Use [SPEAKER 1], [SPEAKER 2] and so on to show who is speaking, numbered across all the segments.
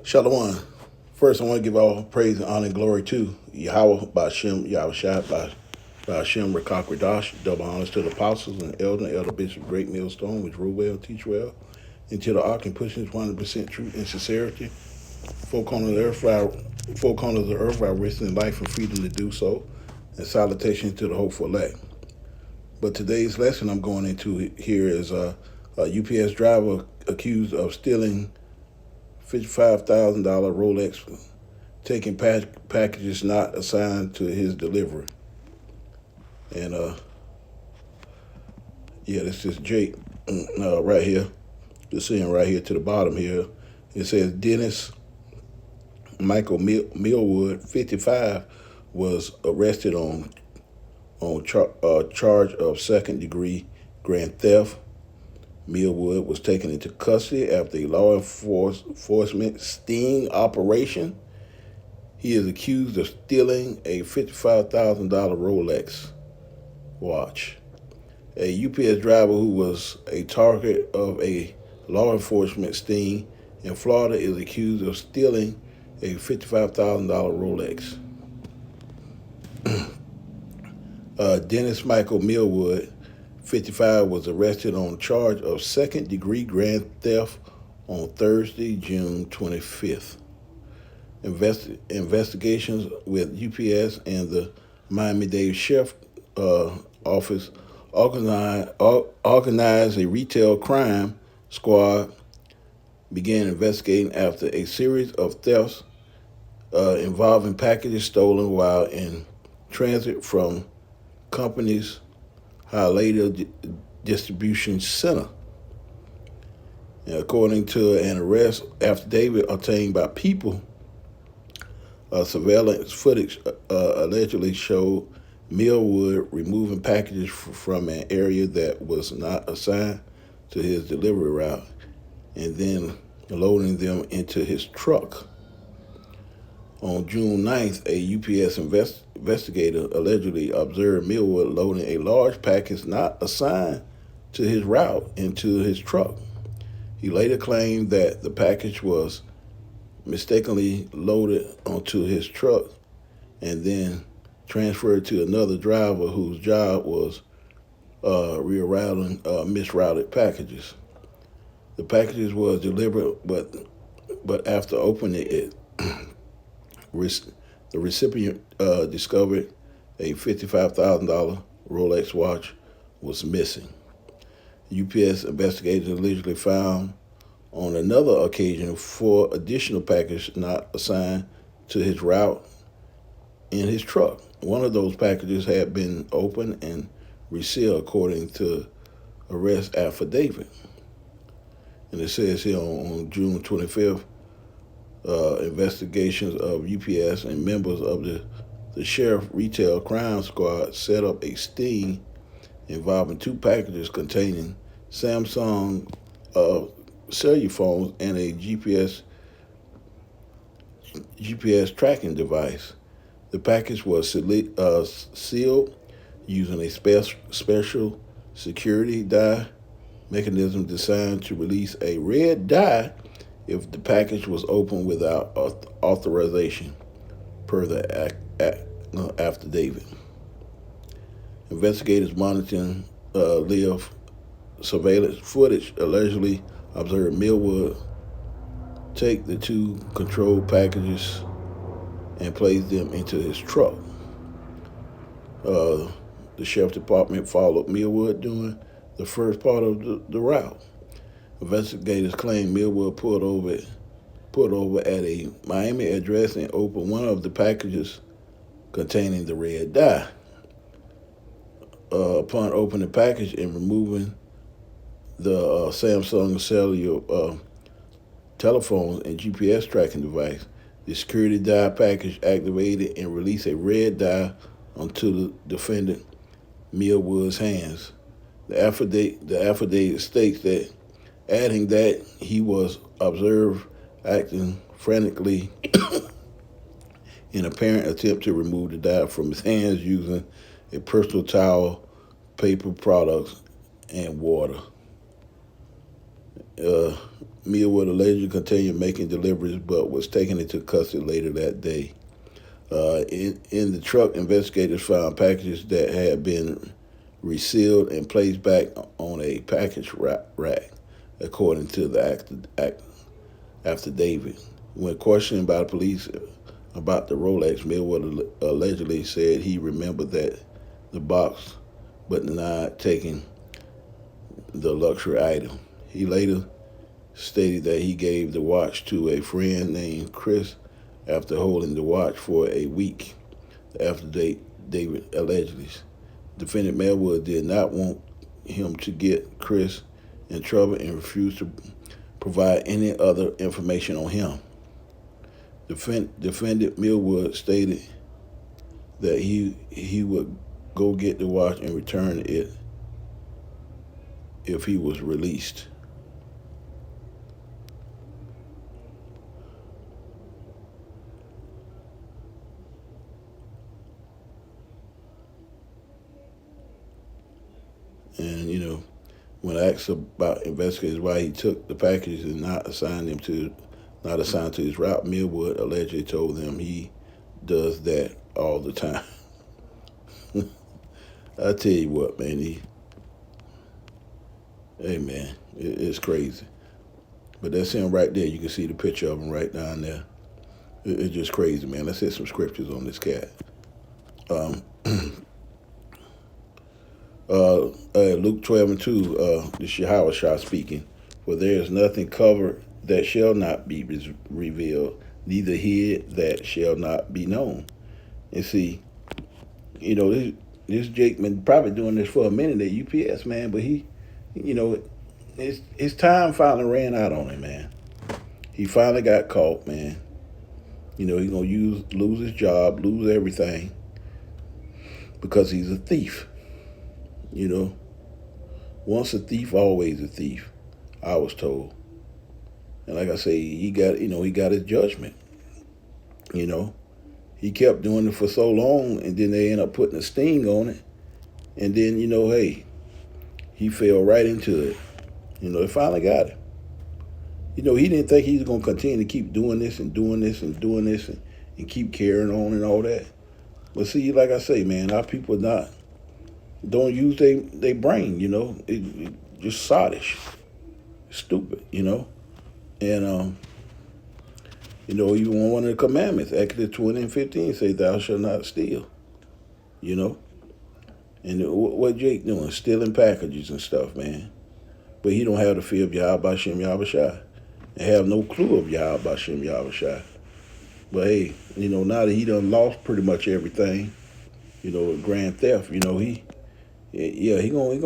[SPEAKER 1] Shalom. First, I want to give all praise and honor and glory to Yahweh, Ba'Shem, Yahushua, Ba'Shem, Rakak Radash. Double honors to the apostles and elder Bishop Great Millstone, which rule well, teach well, and to the ark and pushing 100% truth and sincerity. Four corners of the earth, while risking in life and freedom to do so, and salutation to the hopeful elect. But today's lesson I'm going into here is a UPS driver accused of stealing $55,000 Rolex, taking packages not assigned to his delivery. And this is Jake right here. You're seeing right here to the bottom here. It says Dennis Michael Millwood, 55, was arrested on charge of second-degree grand theft. Millwood was taken into custody after a law enforcement sting operation. He is accused of stealing a $55,000 Rolex watch. A UPS driver who was a target of a law enforcement sting in Florida is accused of stealing a $55,000 Rolex. Dennis Michael Millwood, 55, was arrested on charge of second-degree grand theft on Thursday, June 25th. Investigations with UPS and the Miami-Dade Sheriff Office organized a retail crime squad began investigating after a series of thefts involving packages stolen while in transit from company's Hialeah Distribution Center. And according to an arrest affidavit obtained by People, surveillance footage allegedly showed Millwood removing packages from an area that was not assigned to his delivery route and then loading them into his truck. On June 9th, a UPS investigator allegedly observed Millwood loading a large package not assigned to his route into his truck. He later claimed that the package was mistakenly loaded onto his truck and then transferred to another driver whose job was rerouting misrouted packages. The packages was delivered, but after opening it, the recipient discovered a $55,000 Rolex watch was missing. UPS investigators allegedly found on another occasion 4 additional packages not assigned to his route in his truck. One of those packages had been opened and resealed according to arrest affidavit. And it says here on June 25th, investigations of UPS and members of the Sheriff Retail Crime Squad set up a sting involving 2 packages containing Samsung cellular phones and a GPS tracking device. The package was sealed using a special security die mechanism designed to release a red dye if the package was opened without authorization, per the affidavit. Investigators monitoring live surveillance footage allegedly observed Millwood take the 2 controlled packages and place them into his truck. The sheriff department followed Millwood during the first part of the route. Investigators claim Millwood pulled over at a Miami address and opened one of the packages containing the red dye. Upon opening the package and removing the Samsung cellular telephone and GPS tracking device, the security dye package activated and released a red dye onto the defendant Millwood's hands. The affidavit states that, adding that he was observed acting frantically in apparent attempt to remove the dye from his hands using a personal towel, paper products, and water. Millwood allegedly continued making deliveries, but was taken into custody later that day. In the truck, investigators found packages that had been resealed and placed back on a package rack, according to the affidavit. When questioned by the police about the Rolex, Millwood allegedly said he remembered that the box, but denied taking the luxury item. He later stated that he gave the watch to a friend named Chris after holding the watch for a week. After David allegedly, defendant Millwood did not want him to get Chris in trouble and refused to provide any other information on him. Defendant Millwood stated that he would go get the watch and return it if he was released. And when asked about investigators why he took the packages and not assigned to his route, Millwood allegedly told them he does that all the time. I tell you what, man, hey man, it's crazy. But that's him right there. You can see the picture of him right down there. It's just crazy, man. Let's hit some scriptures on this cat. Luke 12:2, this is Yahweh speaking. For there is nothing covered that shall not be revealed, neither hid that shall not be known. And see, this Jake been probably doing this for a minute at UPS, man, but his time finally ran out on him, man. He finally got caught, man. He's gonna lose his job, lose everything, because he's a thief. Once a thief, always a thief, I was told. And like I say, he got his judgment. He kept doing it for so long, and then they end up putting a sting on it. And then, hey, he fell right into it. They finally got him. He didn't think he was going to continue to keep doing this and doing this and doing this and keep carrying on and all that. But see, like I say, man, our people don't use their brain, it just sottish, stupid, And, even one of the commandments, Exodus 20:15, say, thou shalt not steal, And what Jake doing? Stealing packages and stuff, man. But he don't have the fear of Yahweh Shem Yahushua and have no clue of Yahweh Shem Yahushua. But hey, now that he done lost pretty much everything, grand theft, he gonna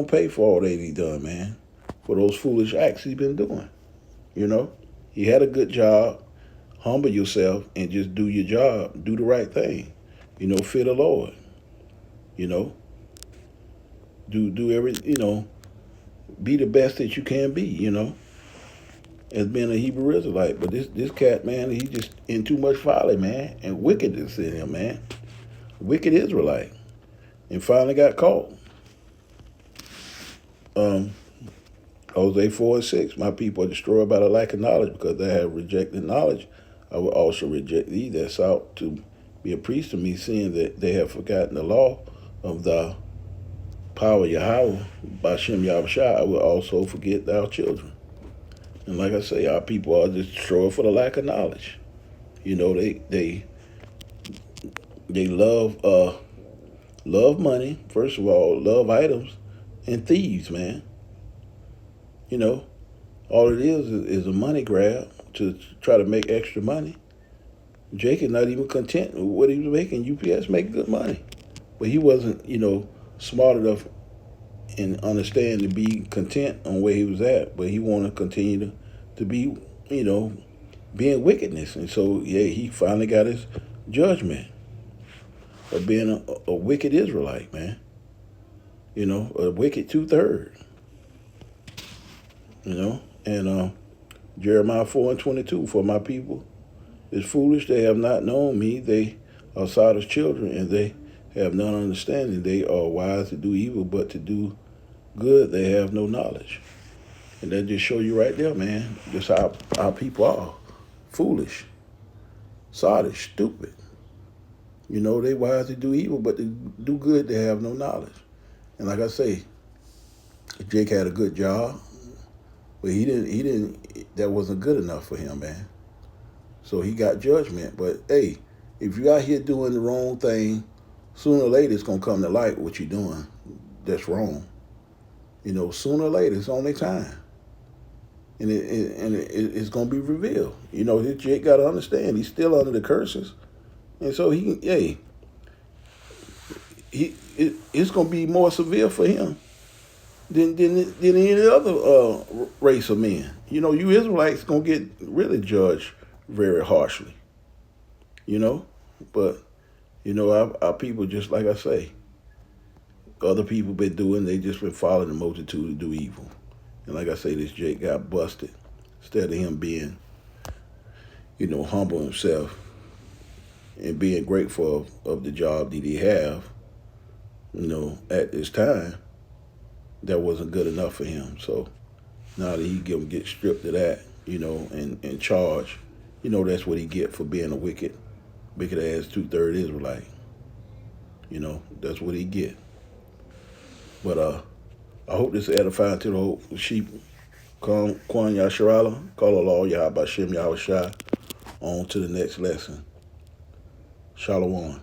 [SPEAKER 1] pay for all that he done, man, for those foolish acts he been doing. He had a good job. Humble yourself and just do your job. Do the right thing. Fear the Lord. Do every. Be the best that you can be. As being a Hebrew Israelite. But this cat, man, he just in too much folly, man, and wickedness in him, man. Wicked Israelite, and finally got caught. Hosea 4:6, my people are destroyed by the lack of knowledge, because they have rejected knowledge. I will also reject thee that sought to be a priest to me, seeing that they have forgotten the law of the power Yahweh, Bashem Yahushua. I will also forget thy children. And like I say, our people are destroyed for the lack of knowledge. They love money, first of all, love items, and thieves, man. All it is a money grab to try to make extra money. Jake is not even content with what he was making. UPS make good money. But he wasn't, smart enough and understand to be content on where he was at. But he wanted to continue to be, being wickedness. And so, yeah, he finally got his judgment of being a wicked Israelite, man. A wicked 2/3. And Jeremiah 4:22, for my people is foolish, they have not known me, they are Sodom's children, and they have none understanding. They are wise to do evil, but to do good they have no knowledge. And that just show you right there, man, just how people are. Foolish, sottish, stupid. You know, they wise to do evil, but to do good, they have no knowledge. And like I say, Jake had a good job, but he didn't, that wasn't good enough for him, man. So he got judgment. But hey, if you out here doing the wrong thing, sooner or later it's gonna come to light what you're doing. That's wrong. You know, sooner or later it's only time, and it's gonna be revealed. You know, Jake got to understand he's still under the curses, and so it's gonna be more severe for him than any other race of men. You know, you Israelites gonna get really judged very harshly. You know, but you know our people, just like I say, other people been doing. They just been following the multitude to do evil. And like I say, this Jake got busted. Instead of him being, humble himself and being grateful of the job that he have, at this time, that wasn't good enough for him. So now that he get stripped of that, and charged, that's what he get for being a wicked ass 2/3 Israelite. That's what he get. But I hope this is edifying to the whole sheep. Kwan Yasharala, call Allah Yahweh Shem Yahweh Shai. On to the next lesson. Shalom.